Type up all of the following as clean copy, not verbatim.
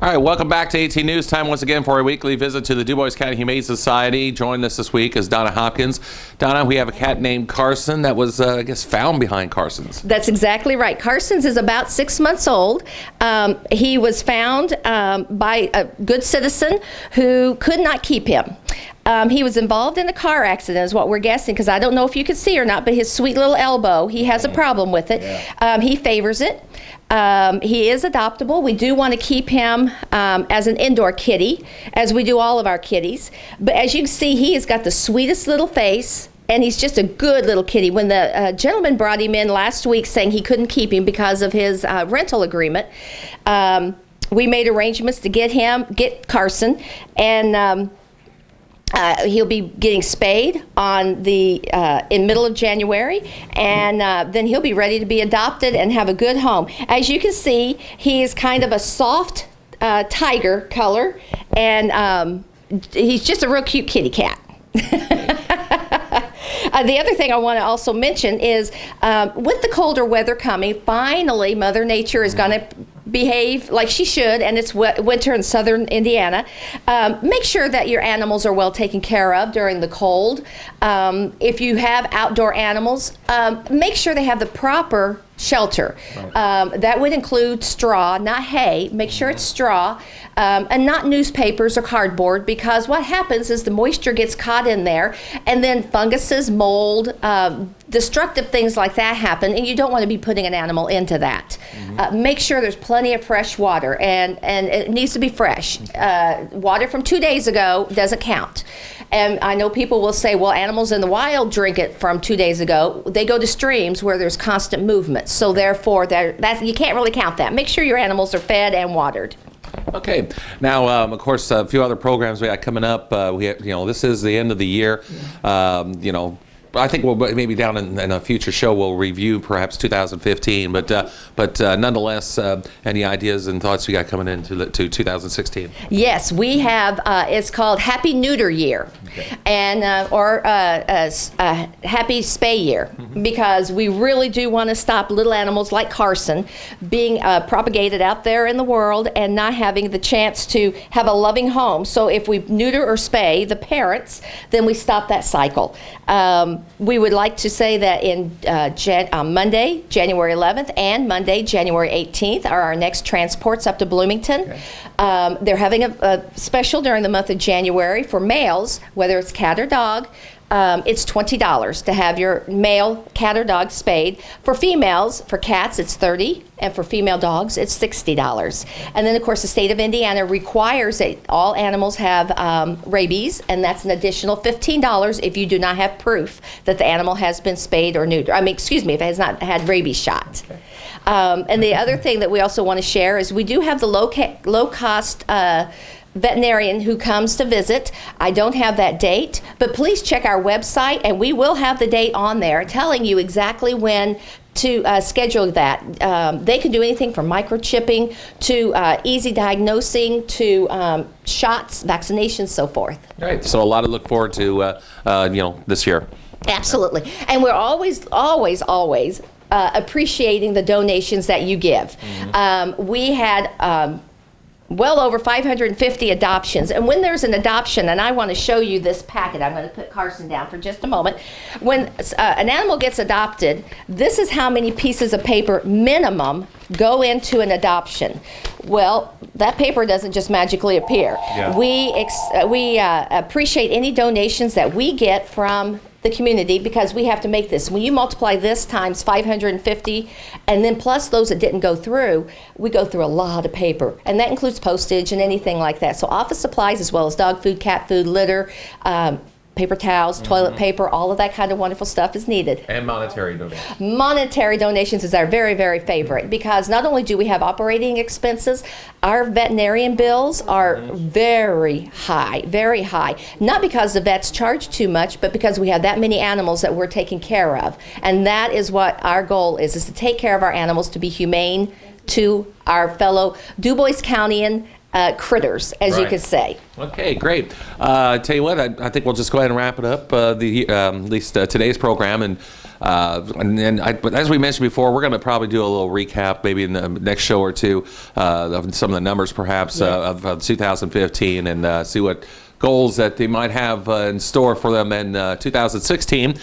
All right, welcome back to 18 News. Time once again for a weekly visit to the Dubois County Humane Society. Joining us this week is Donna Hopkins. Donna, we have a cat named Carson that was, I guess, found behind Carson's. That's exactly right. Carson's is about 6 months old. He was found by a good citizen who could not keep him. He was involved in a car accident is what we're guessing, because I don't know if you can see or not, but his sweet little elbow, he has a problem with it. Yeah. He favors it. He is adoptable. We do want to keep him as an indoor kitty, as we do all of our kitties. But as you can see, he has got the sweetest little face, and he's just a good little kitty. When the gentleman brought him in last week saying he couldn't keep him because of his rental agreement, we made arrangements to get Carson, and he'll be getting spayed on in middle of January, and then he'll be ready to be adopted and have a good home. As you can see, he is kind of a soft tiger color, and he's just a real cute kitty cat. The other thing I want to also mention is with the colder weather coming, finally Mother Nature is going to behave like she should, and it's winter in southern Indiana. Make sure that your animals are well taken care of during the cold. If you have outdoor animals, make sure they have the proper shelter. Right. That would include straw, not hay. Make sure it's straw, and not newspapers or cardboard, because what happens is the moisture gets caught in there, and then funguses, mold, destructive things like that happen, and you don't want to be putting an animal into that. Make sure there's plenty of fresh water, and it needs to be fresh. Water from 2 days ago doesn't count. And I know people will say, well, animals in the wild drink it from 2 days ago. They go to streams where there's constant movement, so therefore you can't really count that. Make sure your animals are fed and watered. Okay. Now, of course, a few other programs we got coming up. We have, this is the end of the year. I think we'll maybe down in a future show we'll review perhaps 2015, but nonetheless, any ideas and thoughts we got coming into to 2016? Yes, we have. It's called Happy Neuter Year, okay. And or Happy Spay Year, because we really do want to stop little animals like Carson being propagated out there in the world and not having the chance to have a loving home. So if we neuter or spay the parents, then we stop that cycle. We would like to say that in Monday, January 11th, and Monday, January 18th, are our next transports up to Bloomington. Okay. They're having a special during the month of January for males, whether it's cat or dog. It's $20 to have your male cat or dog spayed. For females, for cats, it's $30, and for female dogs, it's $60. And then, of course, the state of Indiana requires that all animals have rabies, and that's an additional $15 if you do not have proof that the animal has been spayed or neutered. If it has not had rabies shot. Okay. And the other thing that we also want to share is we do have the low-cost veterinarian who comes to visit. I don't have that date, but please check our website, and we will have the date on there telling you exactly when to schedule that. They can do anything from microchipping to easy diagnosing to shots, vaccinations, so forth. All right, so a lot to look forward to this year. Absolutely, and we're always appreciating the donations that you give. We had well over 550 adoptions. And when there's an adoption, and I want to show you this packet, I'm going to put Carson down for just a moment. When an animal gets adopted, this is how many pieces of paper minimum go into an adoption. Well, that paper doesn't just magically appear. Yeah. We appreciate any donations that we get from the community, because we have to make this. When you multiply this times 550, and then plus those that didn't go through, we go through a lot of paper, and that includes postage and anything like that. So office supplies, as well as dog food, cat food, litter, paper towels, toilet paper, all of that kind of wonderful stuff is needed. And monetary donations. Monetary donations is our very, very favorite, because not only do we have operating expenses, our veterinarian bills are very high, very high. Not because the vets charge too much, but because we have that many animals that we're taking care of. And that is what our goal is to take care of our animals, to be humane to our fellow Dubois Countyan critters, as you could say. Okay, great. Tell you what, I think we'll just go ahead and wrap it up, at least today's program. And But as we mentioned before, we're going to probably do a little recap maybe in the next show or two of some of the numbers perhaps of 2015 and see what goals that they might have in store for them in 2016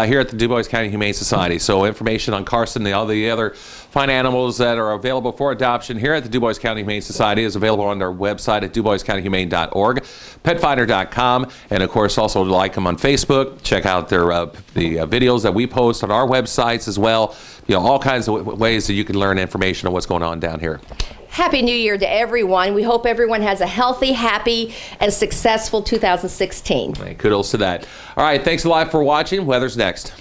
here at the Dubois County Humane Society. So information on Carson and all the other fine animals that are available for adoption here at the Dubois County Humane Society is available on their website at duboiscountyhumane.org, petfinder.com, and of course also like them on Facebook. Check out their the videos that we post on our websites as well. All kinds of ways that you can learn information on what's going on down here. Happy New Year to everyone. We hope everyone has a healthy, happy, and successful 2016. Kudos to that. All right, thanks a lot for watching. Weather's next.